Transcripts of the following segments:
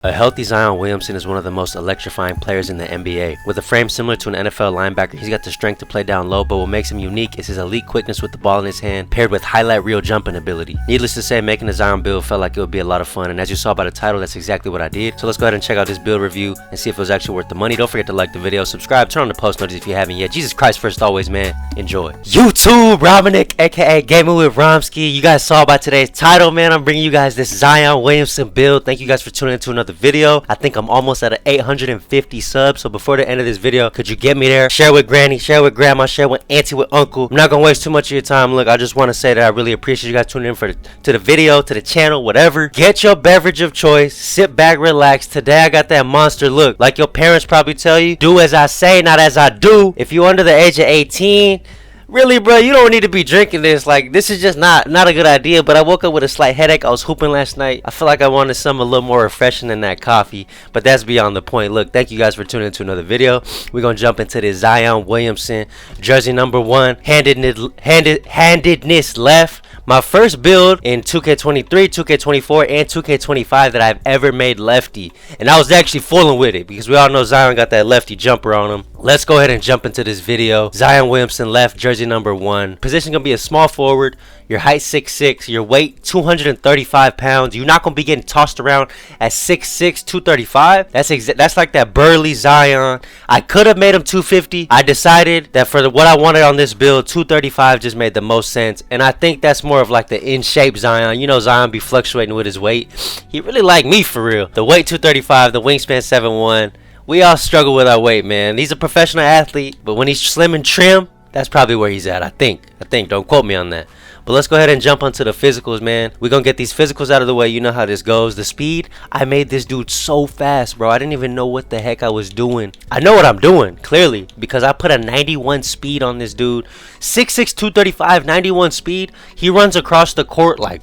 A healthy Zion Williamson is one of the most electrifying players in the NBA. With a frame similar to an NFL linebacker, he's got the strength to play down low, but what makes him unique is his elite quickness with the ball in his hand, paired with highlight reel jumping ability. Needless to say, making the Zion build felt like it would be a lot of fun, and as you saw by the title, that's exactly what I did. So let's go ahead and check out this build review and see if it was actually worth the money. Don't forget to like the video, subscribe, turn on the post notifications if you haven't yet. Jesus Christ first always, man. Enjoy. YouTube, Romanic, aka Gaming with Romsky. You guys saw by today's title, man. I'm bringing you guys this Zion Williamson build. Thank you guys for tuning into another video. I think I'm almost at 850 subs, so before the end of this video, could you get me there? Share with granny, share with grandma, share with auntie, with uncle. I'm not gonna waste too much of your time. Look, I just want to say that I really appreciate you guys tuning in to the video, to the channel, whatever. Get your beverage of choice, sit back, relax. Today I got that monster look, like your parents probably tell you, do as I say, not as I do. If you're under the age of 18, really, bro, you don't need to be drinking this. Like, this is just not a good idea. But I woke up with a slight headache. I was hooping last night. I feel like I wanted something a little more refreshing than that coffee. But that's beyond the point. Look, thank you guys for tuning into another video. We're going to jump into this Zion Williamson jersey number 1. Handedness left. My first build in 2K23, 2K24, and 2K25 that I've ever made lefty. And I was actually fooling with it because we all know Zion got that lefty jumper on him. Let's go ahead and jump into this video. Zion Williamson left, jersey number 1. Position going to be a small forward. Your height 6'6", your weight 235 pounds. You're not going to be getting tossed around at 6'6", 235. That's like that burly Zion. I could have made him 250. I decided that for what I wanted on this build, 235 just made the most sense. And I think that's more of like the in-shape Zion. You know Zion be fluctuating with his weight. He really like me for real. The weight 235, the wingspan 7'1". We all struggle with our weight, man. He's a professional athlete, but when he's slim and trim, that's probably where he's at. I think. Don't quote me on that. But let's go ahead and jump onto the physicals, man. We're going to get these physicals out of the way. You know how this goes. The speed, I made this dude so fast, bro. I didn't even know what the heck I was doing. I know what I'm doing, clearly, because I put a 91 speed on this dude. 6'6", 235, 91 speed. He runs across the court like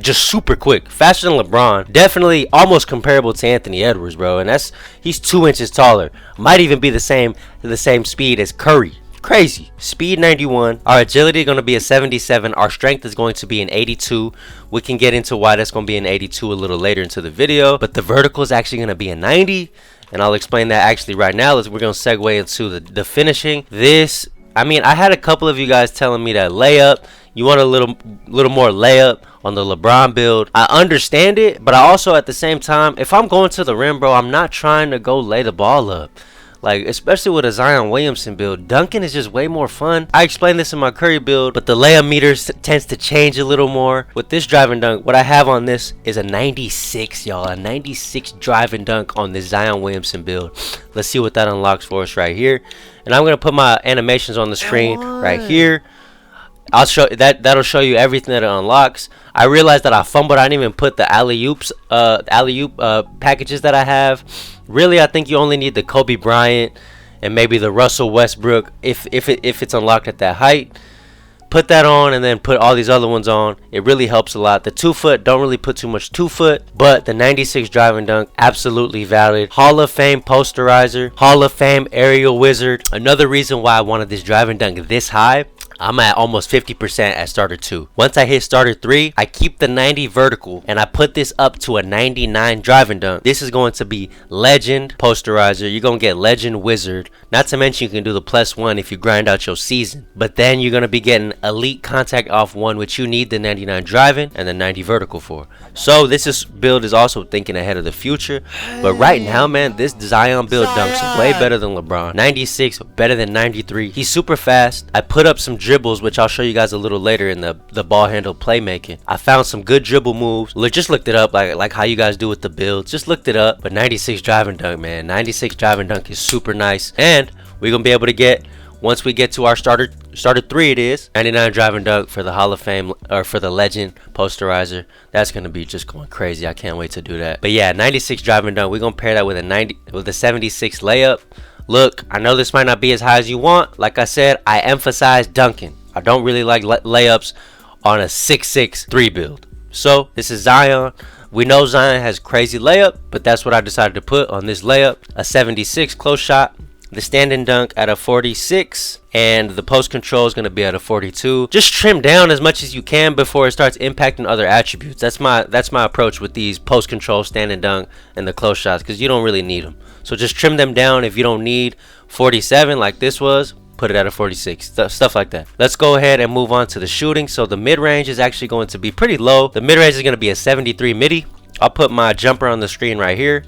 just super quick, faster than LeBron. Definitely almost comparable to Anthony Edwards, bro. And he's 2 inches taller. Might even be the same speed as Curry. Crazy. Speed 91. Our agility is going to be a 77. Our strength is going to be an 82. We can get into why that's going to be an 82 a little later into the video. But the vertical is actually going to be a 90. And I'll explain that actually right now. We're going to segue into the finishing. I had a couple of you guys telling me that layup. You want a little more layup on the LeBron build. I understand it, but I also at the same time, if I'm going to the rim, bro, I'm not trying to go lay the ball up. Like, especially with a Zion Williamson build, dunking is just way more fun. I explained this in my Curry build, but the layup meters tends to change a little more. With this drive and dunk, what I have on this is a 96, y'all. A 96 drive and dunk on this Zion Williamson build. Let's see what that unlocks for us right here. And I'm going to put my animations on the screen right here. I'll show that'll show you everything that it unlocks. I realized that I fumbled. I didn't even put the alley-oop packages that I have. Really, I think you only need the Kobe Bryant and maybe the Russell Westbrook if it's unlocked at that height. Put that on and then put all these other ones on. It really helps a lot. The 2-foot, don't really put too much 2-foot, but the 96 drive and dunk, absolutely valid. Hall of Fame posterizer, Hall of Fame aerial wizard. Another reason why I wanted this drive and dunk this high, I'm at almost 50% at starter 2. Once I hit starter 3, I keep the 90 vertical and I put this up to a 99 drive and dunk. This is going to be legend posterizer. You're going to get legend wizard. Not to mention you can do the +1 if you grind out your season. But then you're going to be getting elite contact off 1, which you need the 99 driving and the 90 vertical for. So this build is also thinking ahead of the future. But right now, man, this Zion build dunks way better than LeBron. 96 better than 93. He's super fast. I put up some dribbles, which I'll show you guys a little later in the ball handle playmaking. I found some good dribble moves. Just looked it up, like how you guys do with the builds. Just looked it up. But 96 drive and dunk, man. 96 drive and dunk is super nice. And we're gonna be able to get, once we get to our starter 3, it is 99 drive and dunk for the Hall of Fame or for the legend posterizer. That's gonna be just going crazy. I can't wait to do that. But yeah, 96 drive and dunk. We're gonna pair that with a 76 layup. Look, I know this might not be as high as you want. Like I said, I emphasize dunking. I don't really like layups on a 6'6" 3 build. So this is Zion. We know Zion has crazy layup, but that's what I decided to put on this layup. A 76 close shot. the standing dunk at a 46, and the post control is going to be at a 42. Just trim down as much as you can before it starts impacting other attributes. That's my approach with these post control, standing dunk, and the close shots, because you don't really need them. So just trim them down. If you don't need 47 like this was, put it at a 46, stuff like that. Let's go ahead and move on to the shooting. So the mid-range is actually going to be pretty low. The mid-range is going to be a 73 midi. I'll put my jumper on the screen right here.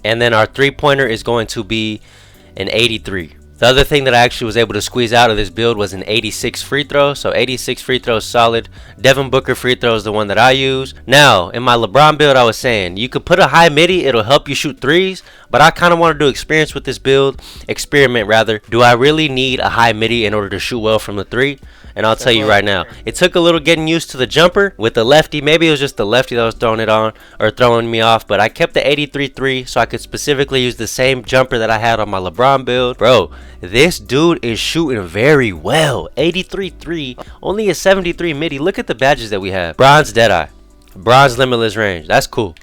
And then our three-pointer is going to be an 83. The other thing that I actually was able to squeeze out of this build was an 86 free throw. So 86 free throws solid. Devin Booker free throw is the one that I use. Now, in my LeBron build, I was saying you could put a high midi. It'll help you shoot threes. But I kind of want to do experiment with this build. Do I really need a high midi in order to shoot well from the three? And I'll tell you right now, it took a little getting used to the jumper with the lefty. Maybe it was just the lefty that was throwing me off. But I kept the 83-3 so I could specifically use the same jumper that I had on my LeBron build. Bro, this dude is shooting very well. 83-3, only a 73 midi. Look at the badges that we have. Bronze Deadeye, bronze limitless range. That's cool.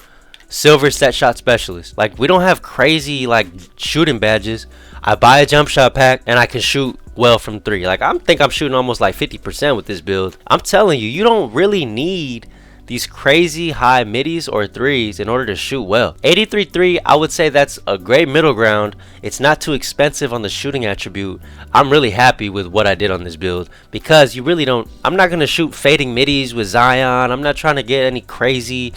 Silver set shot specialist. Like, we don't have crazy like shooting badges. I buy a jump shot pack and I can shoot well from three. Like, I think I'm shooting almost like 50% with this build. I'm telling you, you don't really need these crazy high middies or threes in order to shoot well. 83-3, I would say that's a great middle ground. It's not too expensive on the shooting attribute. I'm really happy with what I did on this build, because you really don't, I'm not going to shoot fading middies with Zion. I'm not trying to get any crazy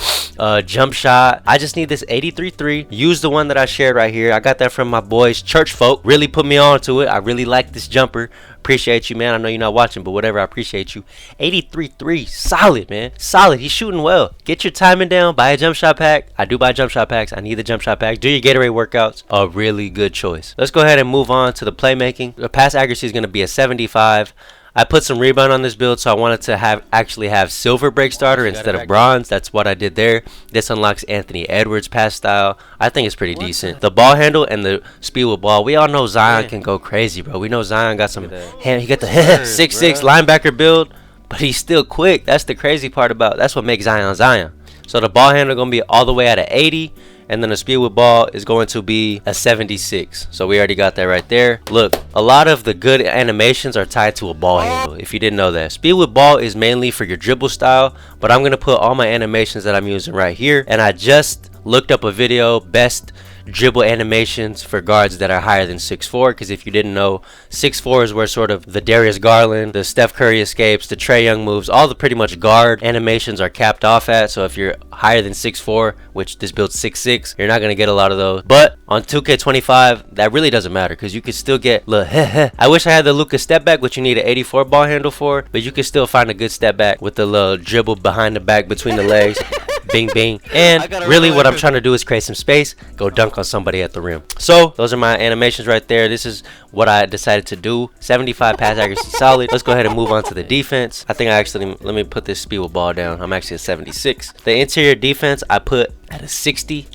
jump shot. I just need this 83-3. Use the one that I shared right here. I got that from my boys Church Folk. Really put me on to it. I really like this jumper. Appreciate you, man. I know you're not watching, but whatever, I appreciate you. 83-3, solid, man, solid. He's shooting well. Get your timing down. Buy a jump shot pack. I do buy jump shot packs. I need the jump shot packs. Do your Gatorade workouts. A really good choice. Let's go ahead and move on to the playmaking. The pass accuracy is going to be a 75. I put some rebound on this build, so I wanted to actually have silver break starter instead of bronze. That's what I did there. This unlocks Anthony Edwards pass style. I think it's pretty decent. The ball handle and the speed with ball. We all know Zion can go crazy, bro. We know Zion got some hand. He got the 6'6" linebacker build, but he's still quick. That's the crazy part about. That's what makes Zion Zion. So the ball handle gonna be all the way at an 80. And then the speed with ball is going to be a 76. So we already got that right there. Look, a lot of the good animations are tied to a ball handle, if you didn't know that. Speed with ball is mainly for your dribble style, but I'm going to put all my animations that I'm using right here. And I just looked up a video, best dribble animations for guards that are higher than 6'4", because if you didn't know, 6'4" is where sort of the Darius Garland, the Steph Curry escapes, the Trae Young moves, all the pretty much guard animations are capped off at. So if you're higher than 6'4", which this build's 6'6", you're not going to get a lot of those. But on 2K25, that really doesn't matter, because you can still get I wish I had the Luka step back, which you need an 84 ball handle for, but you can still find a good step back with the little dribble behind the back between the legs. Bing, bing. And really what I'm trying to do is create some space, go dunk on somebody at the rim. So those are my animations right there. This is what I decided to do. 75 pass accuracy solid. Let's go ahead and move on to the defense. I think let me put this speed with ball down. I'm actually at 76. The interior defense I put at a 60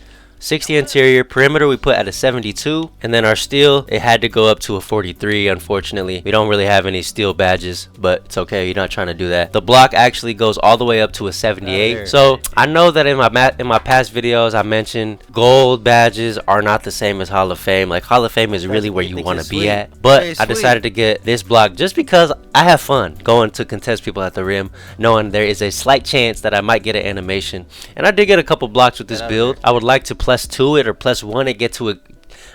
interior. Perimeter we put at a 72, and then our steal, it had to go up to a 43. Unfortunately, we don't really have any steal badges, but it's okay, you're not trying to do that. The block actually goes all the way up to a 78. So I know that in my past videos I mentioned gold badges are not the same as Hall of Fame. Like, Hall of Fame is really where you want to be at, but I decided to get this block just because I have fun going to contest people at the rim, knowing there is a slight chance that I might get an animation. And I did get a couple blocks with this build. I would like to +2 it or +1 it,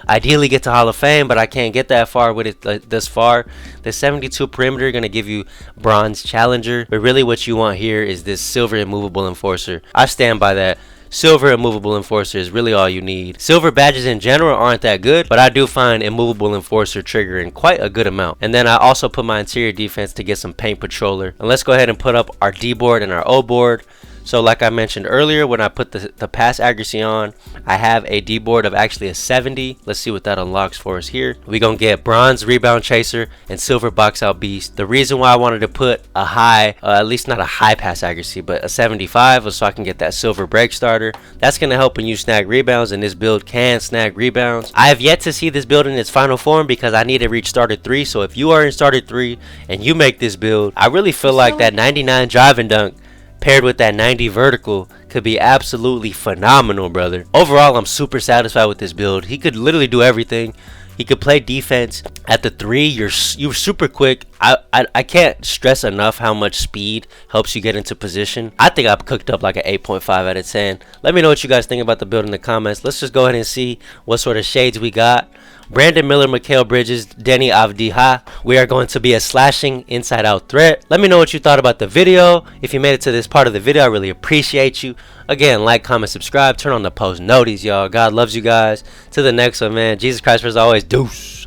ideally get to Hall of Fame, but I can't get that far with it this far. The 72 perimeter gonna give you bronze challenger, but really what you want here is this silver immovable enforcer. I stand by that. Silver immovable enforcer is really all you need. Silver badges in general aren't that good, but I do find immovable enforcer triggering quite a good amount. And then I also put my interior defense to get some paint patroller. And let's go ahead and put up our D board and our O board. So like I mentioned earlier, when I put the pass accuracy on, I have a D board of actually a 70. Let's see what that unlocks for us here. We're going to get bronze rebound chaser and silver box out beast. The reason why I wanted to put a high, at least not a high pass accuracy, but a 75 was so I can get that silver break starter. That's going to help when you snag rebounds, and this build can snag rebounds. I have yet to see this build in its final form because I need to reach starter 3. So if you are in starter 3 and you make this build, I really feel like that 99 drive and dunk paired with that 90 vertical could be absolutely phenomenal, brother. Overall, I'm super satisfied with this build. He could literally do everything. He could play defense at the 3. You're super quick. I can't stress enough how much speed helps you get into position. I think I've cooked up like an 8.5 out of 10. Let me know what you guys think about the build in the comments. Let's just go ahead and see what sort of shades we got. Brandon Miller, Mikal Bridges, Denny Avdiha. We are going to be a slashing inside-out threat. Let me know what you thought about the video. If you made it to this part of the video, I really appreciate you. Again, like, comment, subscribe, turn on the post notice, y'all. God loves you guys. To the next one, man. Jesus Christ, as always, deuce.